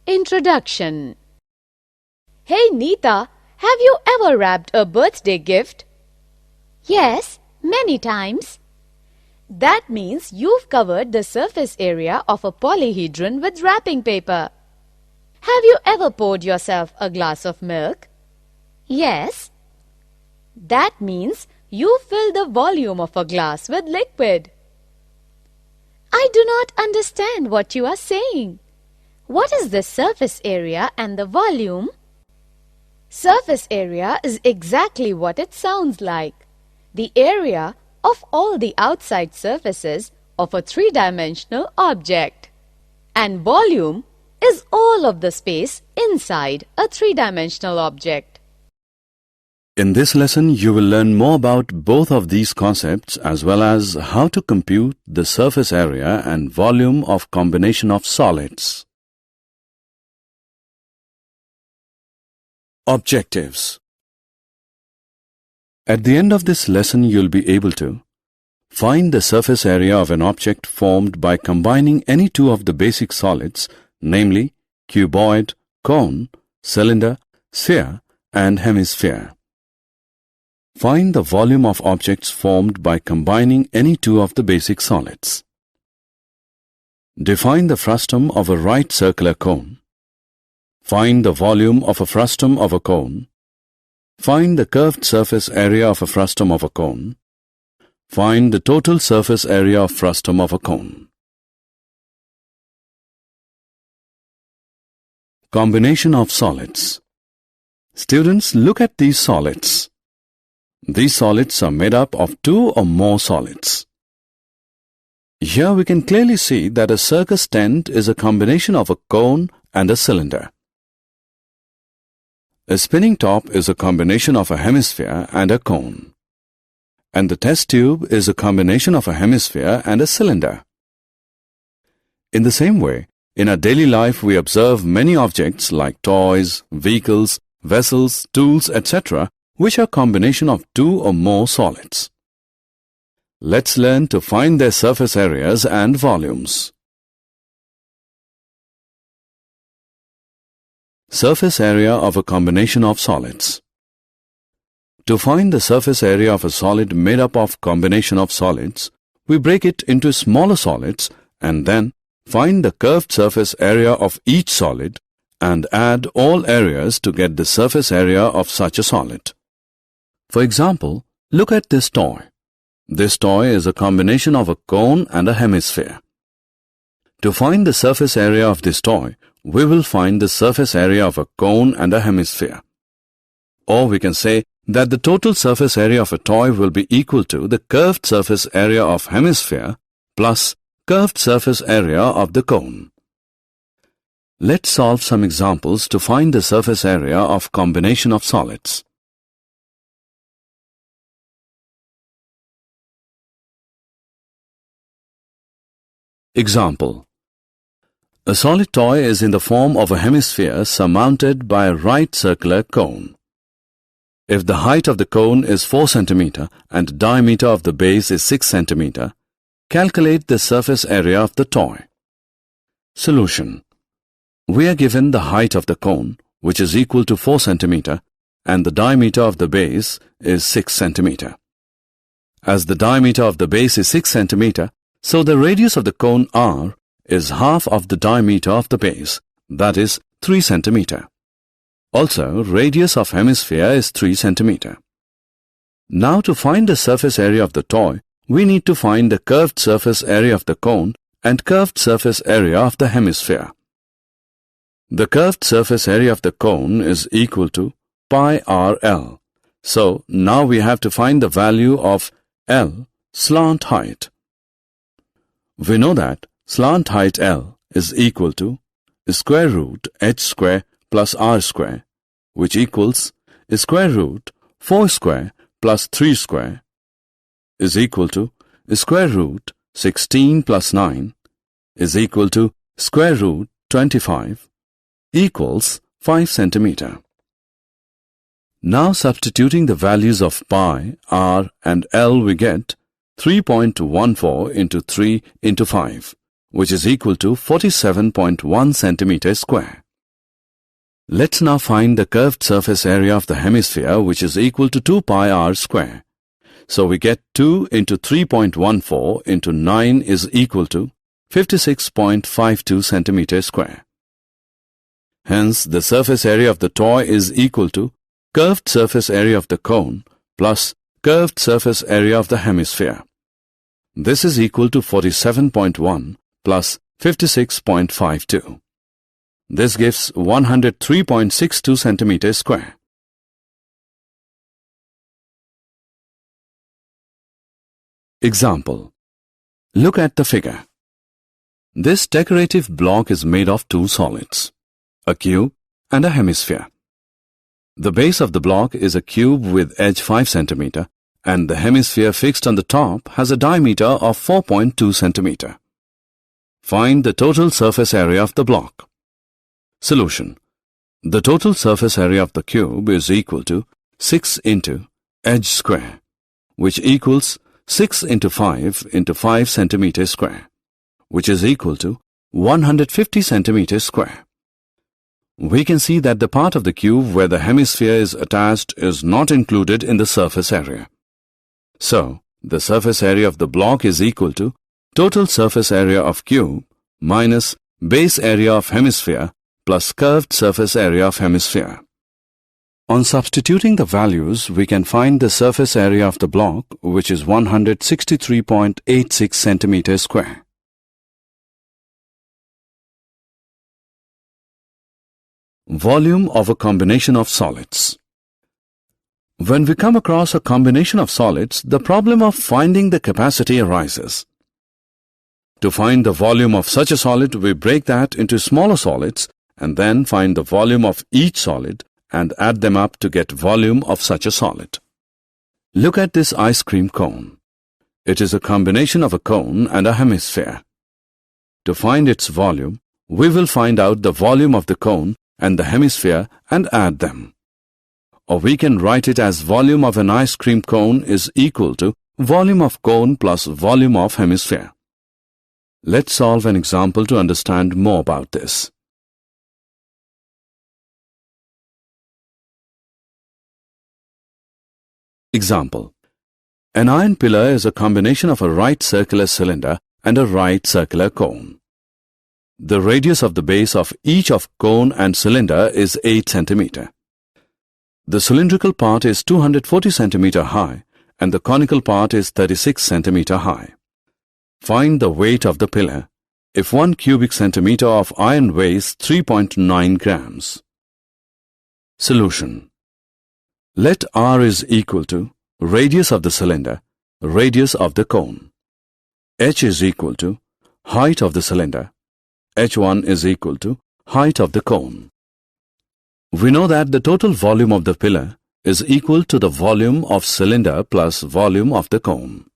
Introduction. Hey Neeta, have you ever wrapped a birthday gift? Yes, many times. That means you've covered the surface area of a polyhedron with wrapping paper. Have you ever poured yourself a glass of milk? Yes. That means you filled the volume of a glass with liquid. I do not understand what you are saying. What is the surface area and the volume? Surface area is exactly what it sounds like. The area of all the outside surfaces of a three-dimensional object. And volume is all of the space inside a three-dimensional object. In this lesson, you will learn more about both of these concepts as well as how to compute the surface area and volume of combination of solids. Objectives. At the end of this lesson, you'll be able to find the surface area of an object formed by combining any two of the basic solids, namely cuboid, cone, cylinder, sphere, and hemisphere. Find the volume of objects formed by combining any two of the basic solids. Define the frustum of a right circular cone. Find the volume of a frustum of a cone. Find the curved surface area of a frustum of a cone. Find the total surface area of frustum of a cone. Combination of solids. Students, look at these solids. These solids are made up of two or more solids. Here we can clearly see that a circus tent is a combination of a cone and a cylinder. A spinning top is a combination of a hemisphere and a cone. And the test tube is a combination of a hemisphere and a cylinder. In the same way, in our daily life we observe many objects like toys, vehicles, vessels, tools, etc., which are combination of two or more solids. Let's learn to find their surface areas and volumes. Surface area of a combination of solids. To find the surface area of a solid made up of combination of solids, we break it into smaller solids and then find the curved surface area of each solid and add all areas to get the surface area of such a solid. For example, look at this toy. This toy is a combination of a cone and a hemisphere. To find the surface area of this toy, we will find the surface area of a cone and a hemisphere. Or we can say that the total surface area of a toy will be equal to the curved surface area of hemisphere plus curved surface area of the cone. Let's solve some examples to find the surface area of combination of solids. Example. A solid toy is in the form of a hemisphere surmounted by a right circular cone. If the height of the cone is 4 cm and the diameter of the base is 6 cm, calculate the surface area of the toy. Solution. We are given the height of the cone, which is equal to 4 cm, and the diameter of the base is 6 cm. As the diameter of the base is 6 cm, so the radius of the cone R is half of the diameter of the base, that is 3 cm. Also, radius of hemisphere is 3 cm. Now to find the surface area of the toy, we need to find the curved surface area of the cone and curved surface area of the hemisphere. The curved surface area of the cone is equal to pi RL. So, now we have to find the value of L, slant height. We know that slant height L is equal to square root h square plus r square, which equals square root 4 square plus 3 square is equal to square root 16 plus 9 is equal to square root 25 equals 5 cm. Now substituting the values of pi, r and L, we get 3.14 into 3 into 5, which is equal to 47.1 centimeter square. Let's now find the curved surface area of the hemisphere, which is equal to 2 pi r square. So we get 2 into 3.14 into 9 is equal to 56.52 centimeters square. Hence, the surface area of the toy is equal to curved surface area of the cone plus curved surface area of the hemisphere. This is equal to 47.1 plus 56.52. This gives 103.62 centimeters square. Example. Look at the figure. This decorative block is made of two solids, a cube and a hemisphere. The base of the block is a cube with edge 5 cm and the hemisphere fixed on the top has a diameter of 4.2 cm. Find the total surface area of the block. Solution. The total surface area of the cube is equal to 6 into edge square, which equals 6 into 5 into 5 centimeters square, which is equal to 150 centimeters square. We can see that the part of the cube where the hemisphere is attached is not included in the surface area. So, the surface area of the block is equal to total surface area of cube minus base area of hemisphere plus curved surface area of hemisphere. On substituting the values, we can find the surface area of the block, which is 163.86 centimeters square. Volume of a combination of solids. When we come across a combination of solids, the problem of finding the capacity arises. To find the volume of such a solid, we break that into smaller solids and then find the volume of each solid and add them up to get volume of such a solid. Look at this ice cream cone. It is a combination of a cone and a hemisphere. To find its volume, we will find out the volume of the cone and the hemisphere and add them. Or we can write it as volume of an ice cream cone is equal to volume of cone plus volume of hemisphere. Let's solve an example to understand more about this. Example. An iron pillar is a combination of a right circular cylinder and a right circular cone. The radius of the base of each of cone and cylinder is 8 cm. The cylindrical part is 240 cm high and the conical part is 36 cm high. Find the weight of the pillar if 1 cubic centimeter of iron weighs 3.9 grams. Solution. Let R is equal to radius of the cylinder, radius of the cone. H is equal to height of the cylinder. H1 is equal to height of the cone. We know that the total volume of the pillar is equal to the volume of cylinder plus volume of the cone.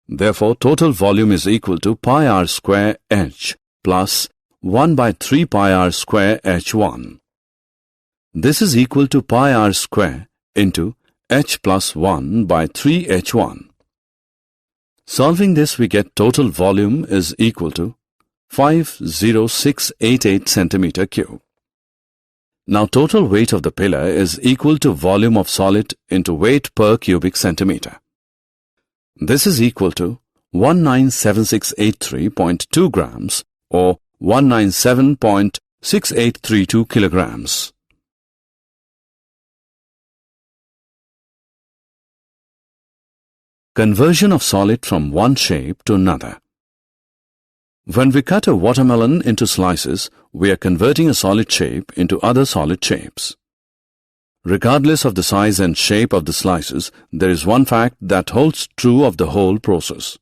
Therefore, total volume is equal to pi r square H plus 1 by 3 pi r square H1. This is equal to pi r square into H plus 1 by 3 H1. Solving this, we get total volume is equal to 50688 centimeter cube. Now total weight of the pillar is equal to volume of solid into weight per cubic centimeter. This is equal to 197683.2 grams or 197.6832 kilograms. Conversion of solid from one shape to another. When we cut a watermelon into slices, we are converting a solid shape into other solid shapes. Regardless of the size and shape of the slices, there is one fact that holds true of the whole process.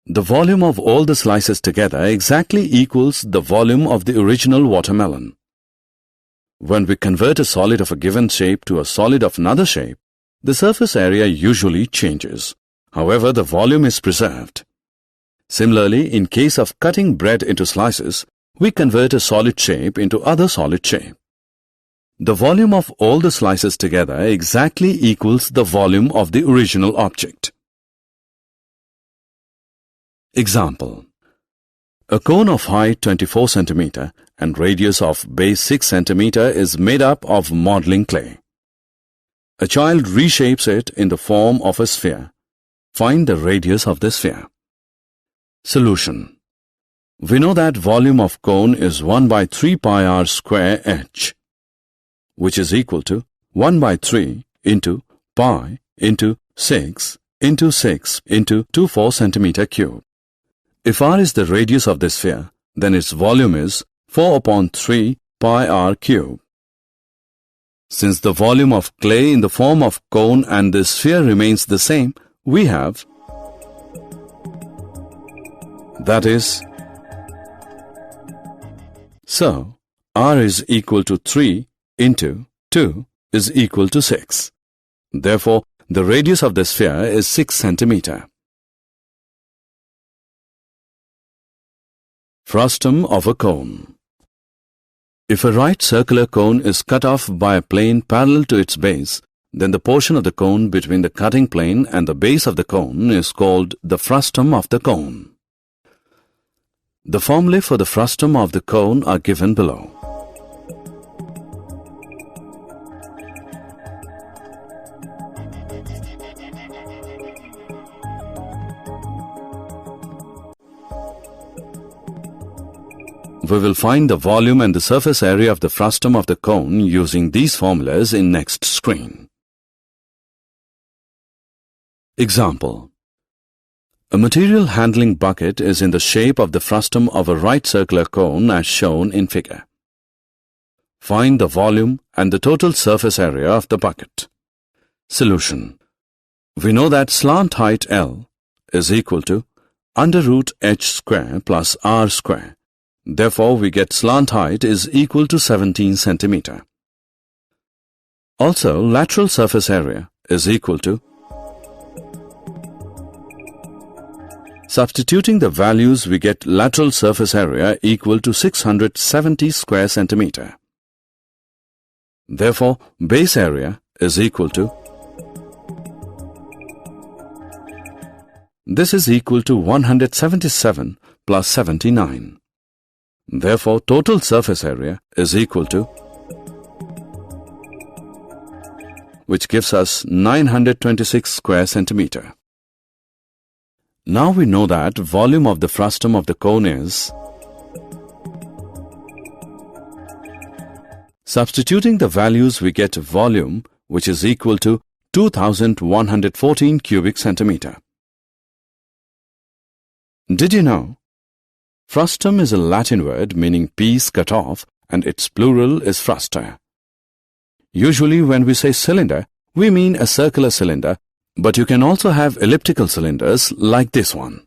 The volume of all the slices together exactly equals the volume of the original watermelon. When we convert a solid of a given shape to a solid of another shape, the surface area usually changes. However, the volume is preserved. Similarly, in case of cutting bread into slices, we convert a solid shape into other solid shape. The volume of all the slices together exactly equals the volume of the original object. Example. A cone of height 24 cm and radius of base 6 cm is made up of modeling clay. A child reshapes it in the form of a sphere. Find the radius of the sphere. Solution. We know that volume of cone is 1 by 3 pi r square h, which is equal to 1 by 3 into pi into 6 into 6 into 24 centimeter cube. If r is the radius of the sphere, then its volume is 4 upon 3 pi r cube. Since the volume of clay in the form of cone and the sphere remains the same, we have, that is, so r is equal to 3 into 2 is equal to 6. Therefore, the radius of the sphere is 6 centimeter. Frustum of a cone. If a right circular cone is cut off by a plane parallel to its base, then the portion of the cone between the cutting plane and the base of the cone is called the frustum of the cone. The formulae for the frustum of the cone are given below. We will find the volume and the surface area of the frustum of the cone using these formulas in next screen. Example. A material handling bucket is in the shape of the frustum of a right circular cone as shown in figure. Find the volume and the total surface area of the bucket. Solution. We know that slant height L is equal to under root h square plus r square. Therefore, we get slant height is equal to 17 centimeter. Also, lateral surface area is equal to, substituting the values, we get lateral surface area equal to 670 square centimeter. Therefore, base area is equal to, this is equal to 177 plus 79. Therefore, total surface area is equal to, which gives us 926 square centimeter. Now we know that volume of the frustum of the cone is, substituting the values we get volume, which is equal to 2114 cubic centimeter. Did you know? Frustum is a Latin word meaning piece cut off, and its plural is frusta. Usually when we say cylinder, we mean a circular cylinder, but you can also have elliptical cylinders like this one.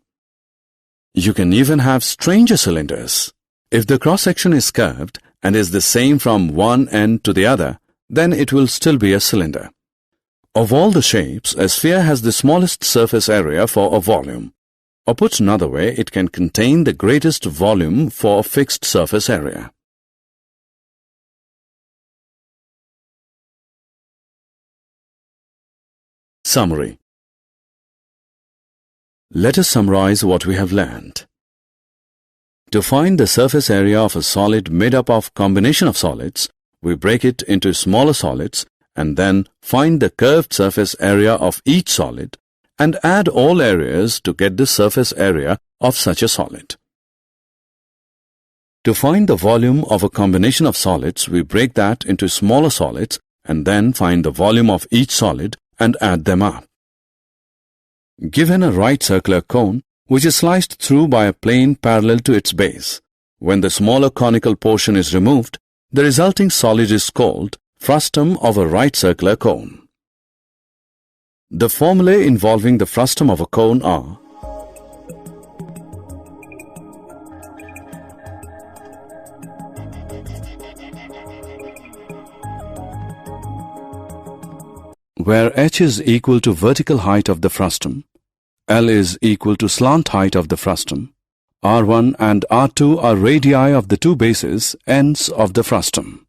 You can even have stranger cylinders. If the cross-section is curved and is the same from one end to the other, then it will still be a cylinder. Of all the shapes, a sphere has the smallest surface area for a volume. Or put another way, it can contain the greatest volume for a fixed surface area. Summary. Let us summarize what we have learned. To find the surface area of a solid made up of combination of solids, we break it into smaller solids and then find the curved surface area of each solid and add all areas to get the surface area of such a solid. To find the volume of a combination of solids, we break that into smaller solids and then find the volume of each solid and add them up. Given a right circular cone, which is sliced through by a plane parallel to its base, when the smaller conical portion is removed, the resulting solid is called frustum of a right circular cone. The formulae involving the frustum of a cone are: where h is equal to vertical height of the frustum, L is equal to slant height of the frustum, R1 and R2 are radii of the two bases, ends of the frustum.